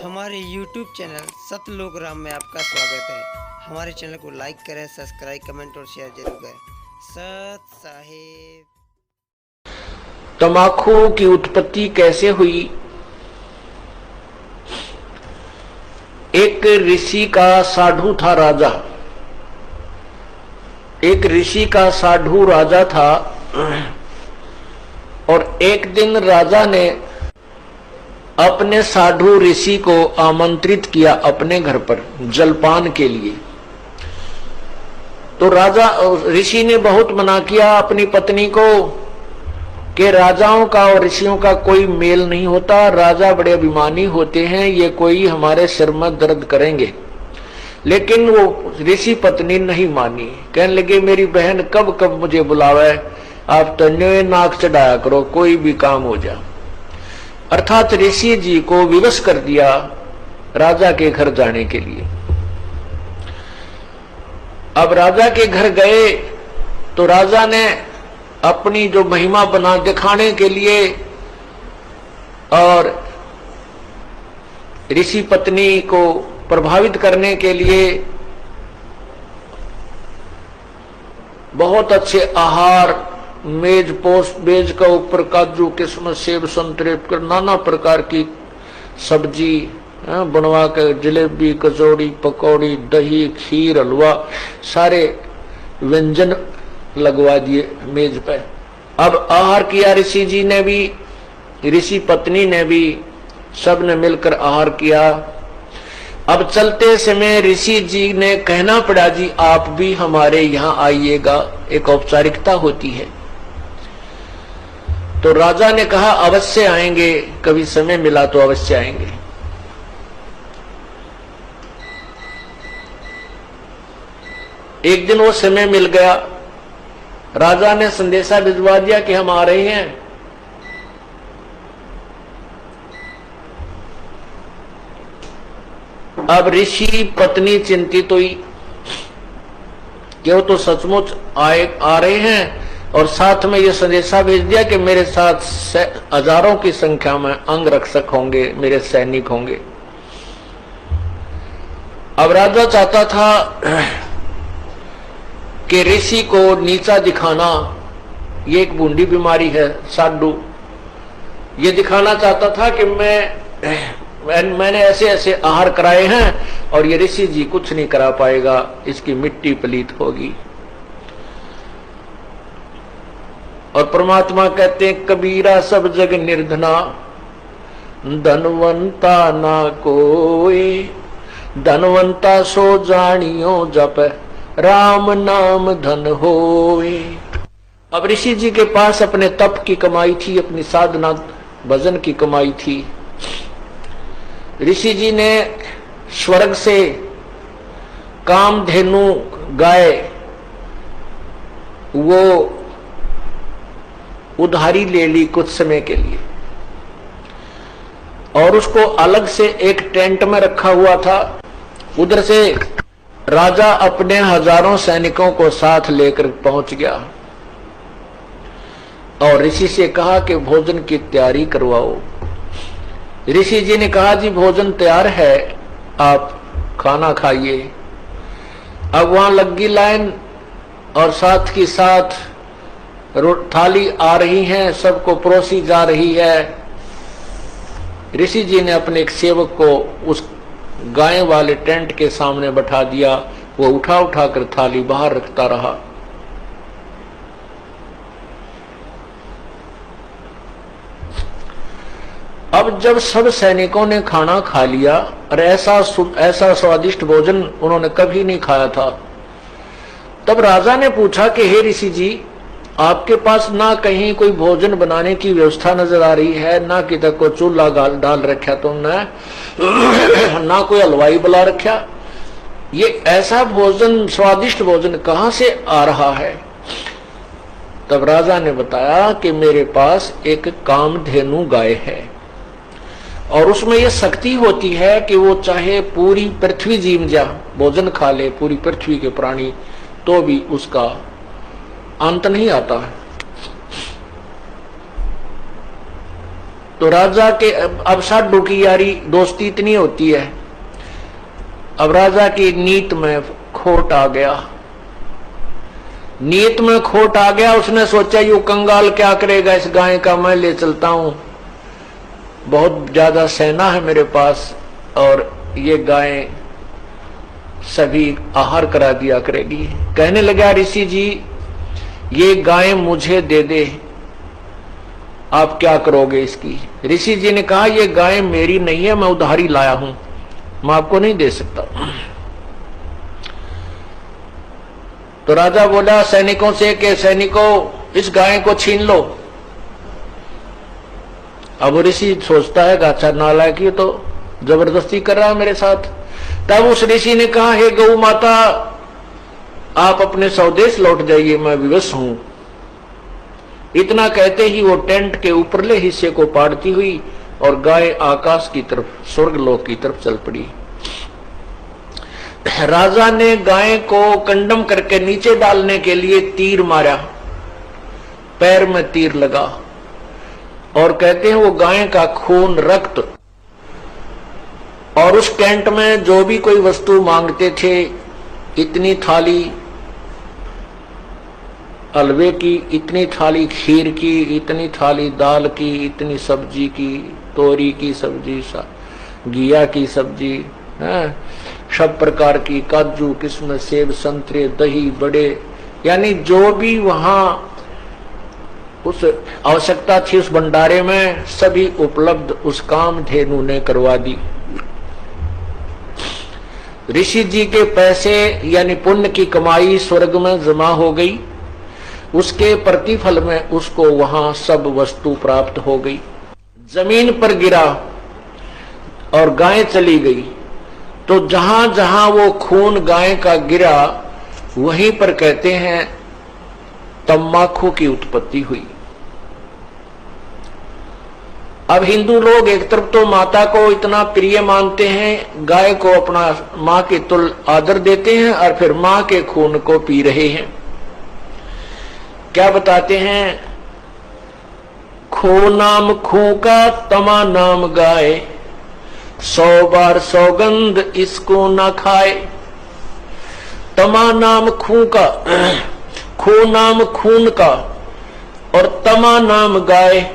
हमारे YouTube channel सतलोक राम में आपका स्वागत है। हमारे चैनल को लाइक करें, सब्सक्राइब, कमेंट और शेयर जरूर करें। सत साहेब। तंबाकू की उत्पत्ति कैसे हुई? एक ऋषि का साधु था राजा। एक ऋषि का साधु राजा था और एक दिन राजा ने अपने साधु ऋषि को आमंत्रित किया अपने घर पर जलपान के लिए। तो राजा ऋषि ने बहुत मना किया अपनी पत्नी को कि राजाओं का और ऋषियों का कोई मेल नहीं होता, राजा बड़े अभिमानी होते हैं, ये कोई हमारे सिर में दर्द करेंगे। लेकिन वो ऋषि पत्नी नहीं मानी, कहने लगे मेरी बहन कब कब मुझे बुलावे, आप तन्यों नाक चढ़ाया करो, कोई भी काम हो जाए। अर्थात ऋषि जी को विवश कर दिया राजा के घर जाने के लिए। अब राजा के घर गए तो राजा ने अपनी जो महिमा बना दिखाने के लिए और ऋषि पत्नी को प्रभावित करने के लिए बहुत अच्छे आहार, मेज पोस्ट मेज का ऊपर काजू किस्मत सेब संतरे नाना प्रकार की सब्जी बनवा कर, जलेबी कचौड़ी पकौड़ी दही खीर हलवा सारे व्यंजन लगवा दिए मेज पे। अब आहार किया ऋषि जी ने भी, ऋषि पत्नी ने भी, सब ने मिलकर आहार किया। अब चलते समय ऋषि जी ने कहना पड़ा जी आप भी हमारे यहाँ आइएगा, एक औपचारिकता होती है। तो राजा ने कहा अवश्य आएंगे, कभी समय मिला तो अवश्य आएंगे। एक दिन वो समय मिल गया, राजा ने संदेशा भिजवा दिया कि हम आ रहे हैं। अब ऋषि पत्नी चिंतित हुई कि वो तो सचमुच आ रहे हैं और साथ में ये संदेशा भेज दिया कि मेरे साथ हजारों की संख्या में अंगरक्षक होंगे, मेरे सैनिक होंगे। अब राजा चाहता था कि ऋषि को नीचा दिखाना, ये एक बूंदी बीमारी है साधु, ये दिखाना चाहता था कि मैंने ऐसे ऐसे आहार कराए हैं और ये ऋषि जी कुछ नहीं करा पाएगा, इसकी मिट्टी पलीत होगी। और परमात्मा कहते हैं कबीरा सब जग निर्धना, धनवंता ना कोई, धनवंता सो जानियो जप राम नाम धन होए। अब ऋषि जी के पास अपने तप की कमाई थी, अपनी साधना भजन की कमाई थी। ऋषि जी ने स्वर्ग से कामधेनु गाय वो उधारी ले ली कुछ समय के लिए और उसको अलग से एक टेंट में रखा हुआ था। उधर से राजा अपने हजारों सैनिकों को साथ लेकर पहुंच गया और ऋषि से कहा कि भोजन की तैयारी करवाओ। ऋषि जी ने कहा जी भोजन तैयार है, आप खाना खाइए। अब वहां लगी लाइन और साथ की साथ थाली आ रही है, सबको परोसी जा रही है। ऋषि जी ने अपने एक सेवक को उस गाय वाले टेंट के सामने बैठा दिया, वो उठा उठा कर थाली बाहर रखता रहा। अब जब सब सैनिकों ने खाना खा लिया और ऐसा स्वादिष्ट भोजन उन्होंने कभी नहीं खाया था, तब राजा ने पूछा कि हे ऋषि जी आपके पास ना कहीं कोई भोजन बनाने की व्यवस्था नजर आ रही है, ना किधर को चूल्हा डाल रखा तुमने, ना कोई हलवाई बुला रखा, ये ऐसा भोजन स्वादिष्ट भोजन कहां से आ रहा है? तब राजा ने बताया कि मेरे पास एक कामधेनु गाय है और उसमें यह शक्ति होती है कि वो चाहे पूरी पृथ्वी जीव जा भोजन खा ले, पूरी पृथ्वी के प्राणी, तो भी उसका अंत नहीं आता है। तो राजा के अब साधु की यारी दोस्ती इतनी होती है, अब राजा की नीत में खोट आ गया, नीयत में खोट आ गया। उसने सोचा यू कंगाल क्या करेगा, इस गाय का मैं ले चलता हूं, बहुत ज्यादा सेना है मेरे पास और ये गाय सभी आहार करा दिया करेगी। कहने लगा ऋषि जी ये गाय मुझे दे दे, आप क्या करोगे इसकी। ऋषि जी ने कहा ये गाय मेरी नहीं है, मैं उधारी लाया हूं, मैं आपको नहीं दे सकता। तो राजा बोला सैनिकों से कि सैनिकों इस गाय को छीन लो। अब ऋषि सोचता है अच्छा नालायक ये तो जबरदस्ती कर रहा है मेरे साथ। तब उस ऋषि ने कहा हे गौ माता आप अपने स्वदेश लौट जाइए, मैं विवश हूं। इतना कहते ही वो टेंट के ऊपरले हिस्से को पाड़ती हुई और गाय आकाश की तरफ, स्वर्गलोक की तरफ चल पड़ी। राजा ने गाय को कंडम करके नीचे डालने के लिए तीर मारा, पैर में तीर लगा और कहते हैं वो गाय का खून, रक्त और उस टेंट में जो भी कोई वस्तु मांगते थे, इतनी थाली हलवे की, इतनी थाली खीर की, इतनी थाली दाल की, इतनी सब्जी की, तोरी की सब्जी, घिया की सब्जी, सब प्रकार की, काजू किस्म, सेब, संतरे, दही, बड़े, यानी जो भी वहां उस आवश्यकता थी उस भंडारे में सभी उपलब्ध उस कामधेनु ने करवा दी। ऋषि जी के पैसे यानी पुण्य की कमाई स्वर्ग में जमा हो गई, उसके प्रतिफल में उसको वहां सब वस्तु प्राप्त हो गई। जमीन पर गिरा और गाय चली गई, तो जहां जहां वो खून गाय का गिरा वहीं पर कहते हैं तम्बाकू की उत्पत्ति हुई। अब हिंदू लोग एक तरफ तो माता को इतना प्रिय मानते हैं, गाय को अपना मां के तुल्य आदर देते हैं और फिर मां के खून को पी रहे हैं। क्या बताते हैं, खो नाम खू का तमा नाम गाय, 100 बार सौगंध इसको ना खाए। तमा नाम खू का, खू नाम खून का और तमा नाम गाय,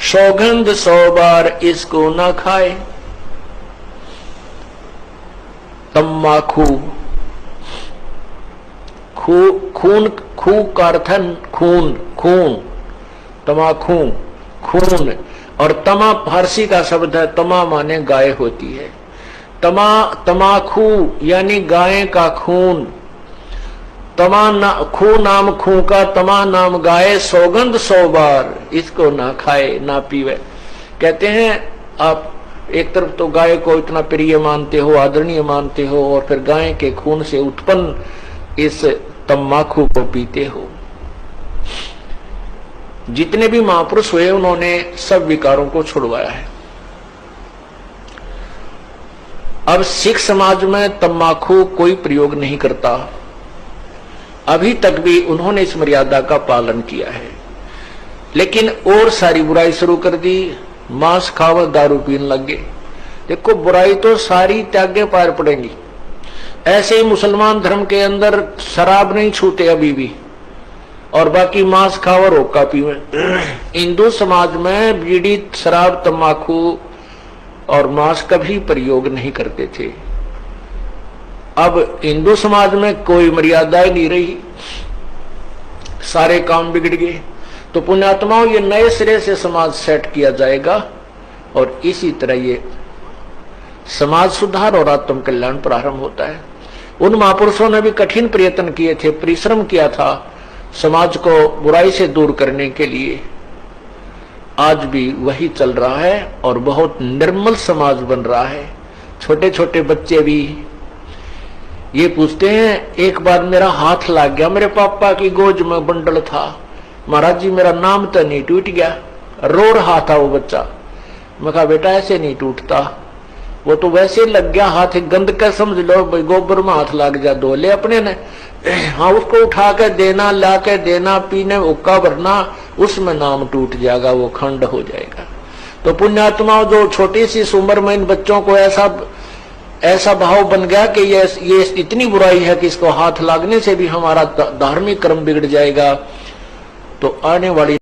सौगंध 100 बार इसको ना खाए। तम्बाकू, खून, खू का अर्थ है खून, खून, तमाखू, खून, और तमा फारसी का शब्द है, तमा माने गाय होती है। तमाखू यानी गाय का खून, खू नाम खू का तमा नाम गाय, सौगंध 100 बार इसको ना खाए ना पीवे। कहते हैं आप एक तरफ तो गाय को इतना प्रिय मानते हो, आदरणीय मानते हो, और फिर गाय के खून से उत्पन्न इस तम्बाकू को पीते हो। जितने भी महापुरुष हुए उन्होंने सब विकारों को छुड़वाया है। अब सिख समाज में तम्बाकू कोई प्रयोग नहीं करता, अभी तक भी उन्होंने इस मर्यादा का पालन किया है। लेकिन और सारी बुराई शुरू कर दी, मांस खावर, दारू पीने लग गए। देखो बुराई तो सारी त्यागे पार पड़ेंगी। ऐसे ही मुसलमान धर्म के अंदर शराब नहीं छूटे अभी भी, और बाकी मांस खावर होका पीवे। हिंदू समाज में बीड़ी, शराब, तंबाकू और मांस कभी प्रयोग नहीं करते थे। अब हिंदू समाज में कोई मर्यादा ही नहीं रही, सारे काम बिगड़ गए। तो पुण्यात्माओं ये नए सिरे से समाज सेट किया जाएगा और इसी तरह ये समाज सुधार और आत्म कल्याण प्रारंभ होता है। उन महापुरुषों ने भी कठिन प्रयत्न किए थे, परिश्रम किया था समाज को बुराई से दूर करने के लिए। आज भी वही चल रहा है और बहुत निर्मल समाज बन रहा है। छोटे छोटे बच्चे भी ये पूछते हैं, एक बार मेरा हाथ लग गया, मेरे पापा की गोद में बंडल था, महाराज जी मेरा नाम तो नहीं टूट गया। रो रहा था वो बच्चा। मैं कहा बेटा ऐसे नहीं टूटता, वो तो वैसे लग गया हाथ, गंद का समझ लो, गोबर में हाथ लग जा, धो ले अपने ने। हाँ उसको उठा के देना, ला के देना, पीने उक्का भरना, उसमें नाम टूट जाएगा, वो खंड हो जाएगा। तो पुण्यात्माओं, जो छोटी सी उम्र में इन बच्चों को ऐसा भाव बन गया कि ये इतनी बुराई है कि इसको हाथ लगने से भी हमारा धार्मिक कर्म बिगड़ जाएगा, तो आने वाली